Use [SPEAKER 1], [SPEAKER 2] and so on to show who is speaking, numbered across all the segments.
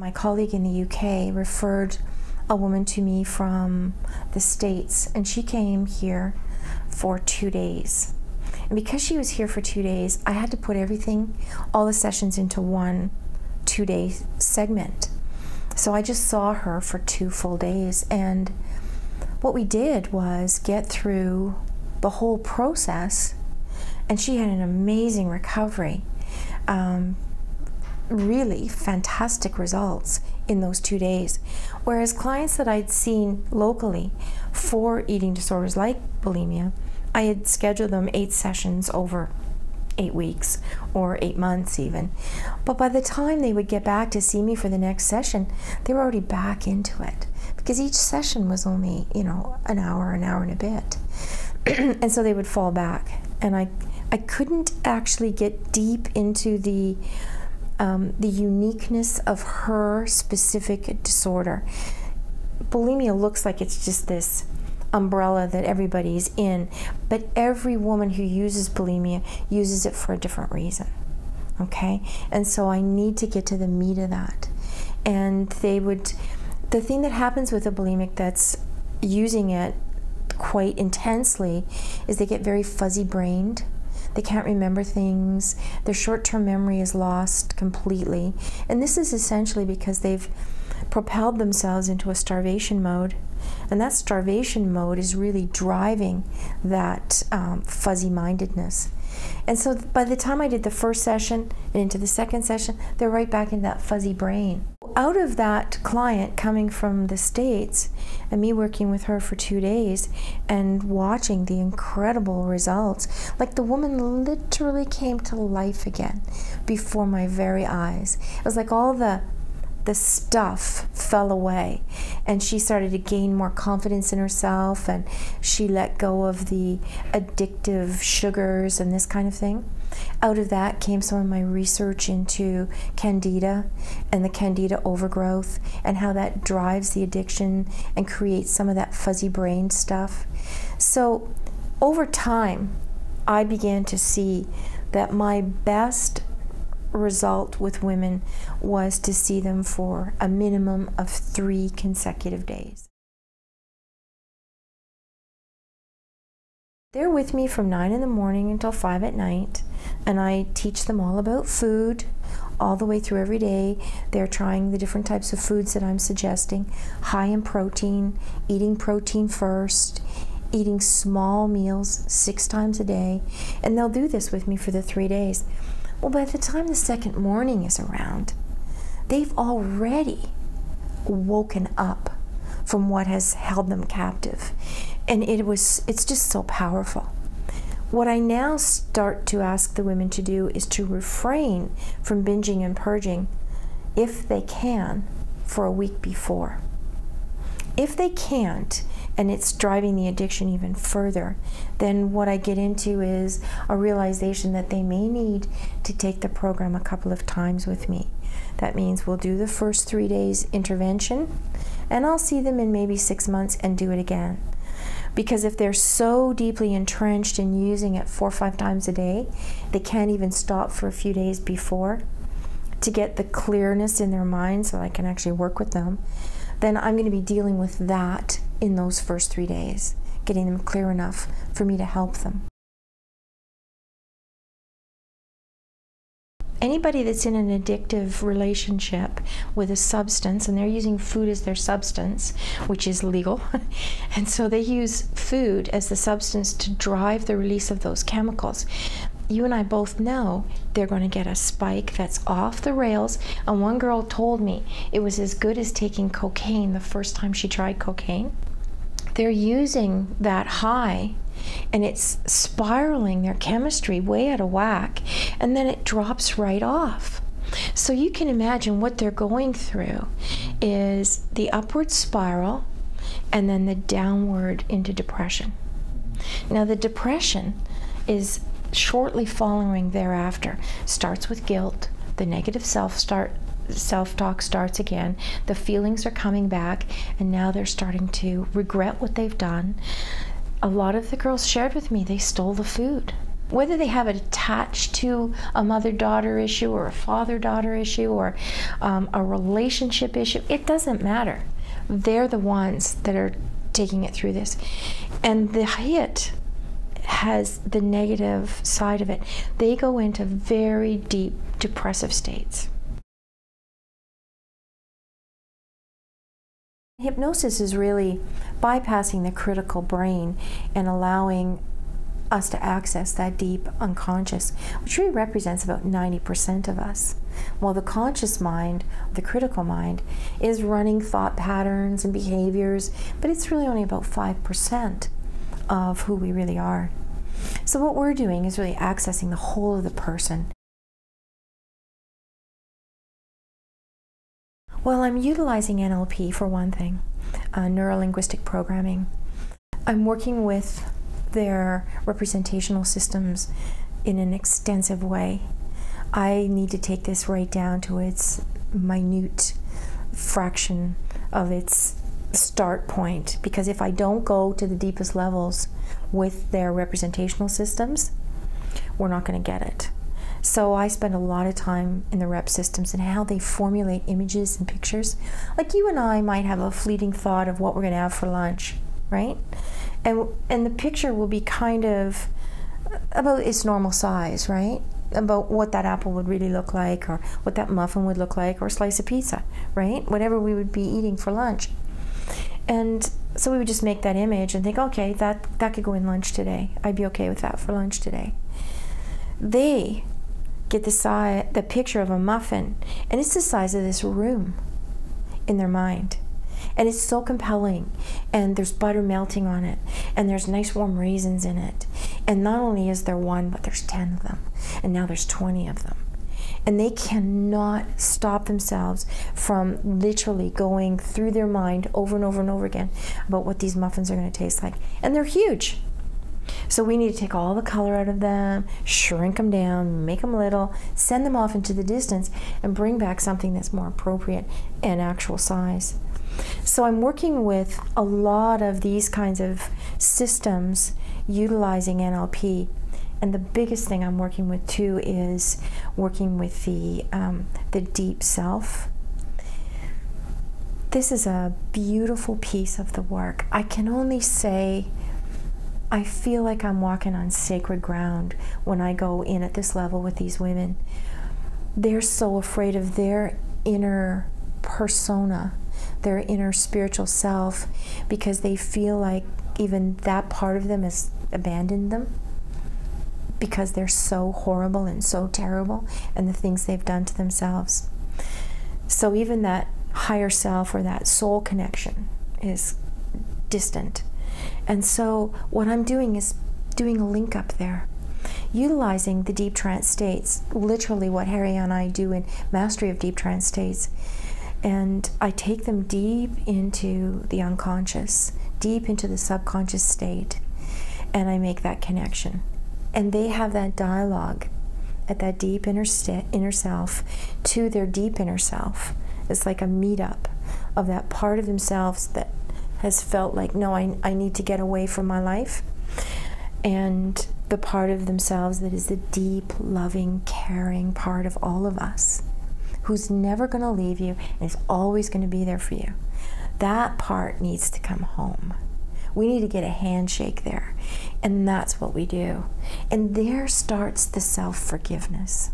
[SPEAKER 1] My colleague in the UK referred a woman to me from the States, and she came here for 2 days. And because she was here for 2 days, I had to put everything, all the sessions, into one 2-day segment. So I just saw her for 2 full days, and what we did was get through the whole process, and she had an amazing recovery. Really fantastic results in those 2 days. Whereas clients that I'd seen locally for eating disorders like bulimia, I had scheduled them 8 sessions over 8 weeks or 8 months even. But by the time they would get back to see me for the next session, they were already back into it, because each session was only, you know, an hour and a bit. And so they would fall back. And I couldn't actually get deep into the uniqueness of her specific disorder. Bulimia looks like it's just this umbrella that everybody's in, but every woman who uses bulimia uses it for a different reason, okay? And so I need to get to the meat of that. And the thing that happens with a bulimic that's using it quite intensely is they get very fuzzy-brained. They can't remember things. Their short-term memory is lost completely. And this is essentially because they've propelled themselves into a starvation mode. And that starvation mode is really driving that fuzzy-mindedness. And so by the time I did the first session and into the second session, they're right back in that fuzzy brain. Out of that client coming from the States and me working with her for 2 days and watching the incredible results, like the woman literally came to life again before my very eyes. It was like all the stuff fell away, and she started to gain more confidence in herself, and she let go of the addictive sugars and this kind of thing. Out of that came some of my research into candida and the candida overgrowth and how that drives the addiction and creates some of that fuzzy brain stuff. So over time, I began to see that my best result with women was to see them for a minimum of 3 consecutive days. They're with me from 9 in the morning until 5 at night, and I teach them all about food all the way through every day. They're trying the different types of foods that I'm suggesting, high in protein, eating protein first, eating small meals 6 times a day, and they'll do this with me for the 3 days. Well, by the time the second morning is around, they've already woken up from what has held them captive. And it's just so powerful. What I now start to ask the women to do is to refrain from binging and purging, if they can, for a week before. If they can't, and it's driving the addiction even further, then what I get into is a realization that they may need to take the program a couple of times with me. That means we'll do the first 3 days intervention, and I'll see them in maybe 6 months and do it again. Because if they're so deeply entrenched in using it 4 or 5 times a day, they can't even stop for a few days before to get the clearness in their mind so I can actually work with them, then I'm going to be dealing with that in those first 3 days, getting them clear enough for me to help them. Anybody that's in an addictive relationship with a substance, and they're using food as their substance, which is legal, and so they use food as the substance to drive the release of those chemicals. You and I both know they're going to get a spike that's off the rails, and one girl told me it was as good as taking cocaine the first time she tried cocaine. They're using that high, and it's spiraling their chemistry way out of whack, and then it drops right off. So you can imagine what they're going through is the upward spiral and then the downward into depression. Now the depression is shortly following thereafter. Starts with guilt, the negative self-talk starts again, the feelings are coming back, and now they're starting to regret what they've done. A lot of the girls shared with me they stole the food. Whether they have it attached to a mother-daughter issue or a father-daughter issue or a relationship issue, it doesn't matter. They're the ones that are taking it through this. And the hit has the negative side of it. They go into very deep depressive states. Hypnosis is really bypassing the critical brain and allowing us to access that deep unconscious, which really represents about 90% of us. While the conscious mind, the critical mind, is running thought patterns and behaviors, but it's really only about 5% of who we really are. So what we're doing is really accessing the whole of the person. Well, I'm utilizing NLP for one thing, neuro-linguistic programming. I'm working with their representational systems in an extensive way. I need to take this right down to its minute fraction of its start point, because if I don't go to the deepest levels with their representational systems, we're not going to get it. So I spend a lot of time in the rep systems and how they formulate images and pictures. Like you and I might have a fleeting thought of what we're going to have for lunch, right? And the picture will be kind of about its normal size, right? About what that apple would really look like, or what that muffin would look like, or a slice of pizza, right? Whatever we would be eating for lunch. And so we would just make that image and think, okay, that could go in lunch today. I'd be okay with that for lunch today. They get the picture of a muffin, and it's the size of this room in their mind. And it's so compelling, and there's butter melting on it, and there's nice warm raisins in it. And not only is there one, but there's 10 of them, and now there's 20 of them. And they cannot stop themselves from literally going through their mind over and over and over again about what these muffins are going to taste like. And they're huge. So we need to take all the color out of them, shrink them down, make them little, send them off into the distance, and bring back something that's more appropriate and actual size. So I'm working with a lot of these kinds of systems utilizing NLP. And the biggest thing I'm working with too is working with the deep self. This is a beautiful piece of the work. I can only say I feel like I'm walking on sacred ground when I go in at this level with these women. They're so afraid of their inner persona, their inner spiritual self, because they feel like even that part of them has abandoned them, because they're so horrible and so terrible and the things they've done to themselves. So even that higher self or that soul connection is distant. And so what I'm doing is doing a link up there, utilizing the deep trance states, literally what Harry and I do in Mastery of Deep Trance States. And I take them deep into the unconscious, deep into the subconscious state, and I make that connection. And they have that dialogue at that deep inner self to their deep inner self. It's like a meetup of that part of themselves that has felt like, no, I need to get away from my life, and the part of themselves that is the deep, loving, caring part of all of us, who's never going to leave you and is always going to be there for you. That part needs to come home. We need to get a handshake there, and that's what we do. And there starts the self-forgiveness.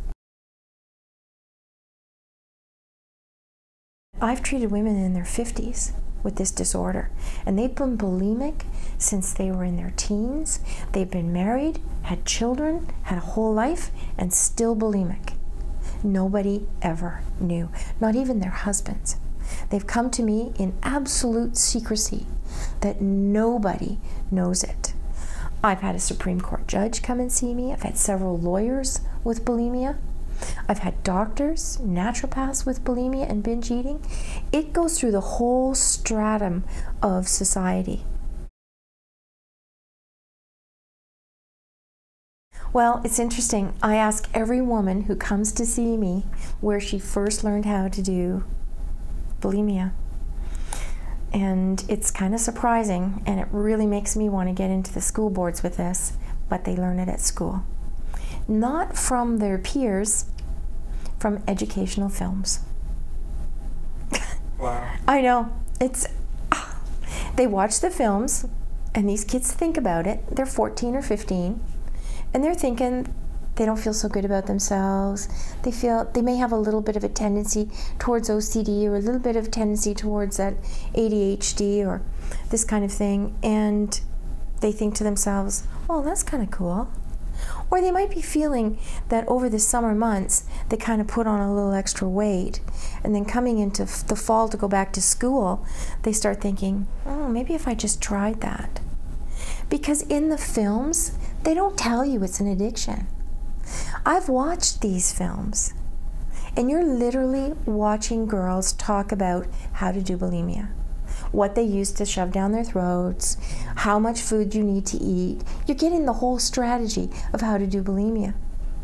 [SPEAKER 1] I've treated women in their 50s with this disorder, and they've been bulimic since they were in their teens. They've been married, had children, had a whole life, and still bulimic. Nobody ever knew, not even their husbands. They've come to me in absolute secrecy that nobody knows it. I've had a Supreme Court judge come and see me. I've had several lawyers with bulimia. I've had doctors, naturopaths with bulimia and binge eating. It goes through the whole stratum of society. Well, it's interesting. I ask every woman who comes to see me where she first learned how to do bulimia. And it's kind of surprising, and it really makes me want to get into the school boards with this, but they learn it at school. not from their peers, from educational films.
[SPEAKER 2] Wow.
[SPEAKER 1] I know. They watch the films, and these kids think about it. They're 14 or 15, and they're thinking they don't feel so good about themselves. They may have a little bit of a tendency towards OCD, or a little bit of a tendency towards that ADHD or this kind of thing, and they think to themselves, oh, that's kind of cool. Or they might be feeling that over the summer months they kind of put on a little extra weight, and then coming into the fall to go back to school, they start thinking, oh, maybe if I just tried that. Because in the films, they don't tell you it's an addiction. I've watched these films, and you're literally watching girls talk about how to do bulimia, what they use to shove down their throats, how much food you need to eat. You're getting the whole strategy of how to do bulimia.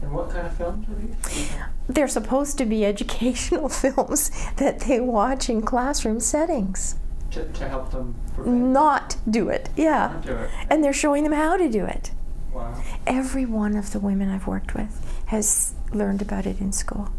[SPEAKER 2] And what kind of films are these?
[SPEAKER 1] They're supposed to be educational films that they watch in classroom settings.
[SPEAKER 2] To help them prevent
[SPEAKER 1] Not do it, yeah.
[SPEAKER 2] Not do it.
[SPEAKER 1] And they're showing them how to do it.
[SPEAKER 2] Wow.
[SPEAKER 1] Every one of the women I've worked with has learned about it in school.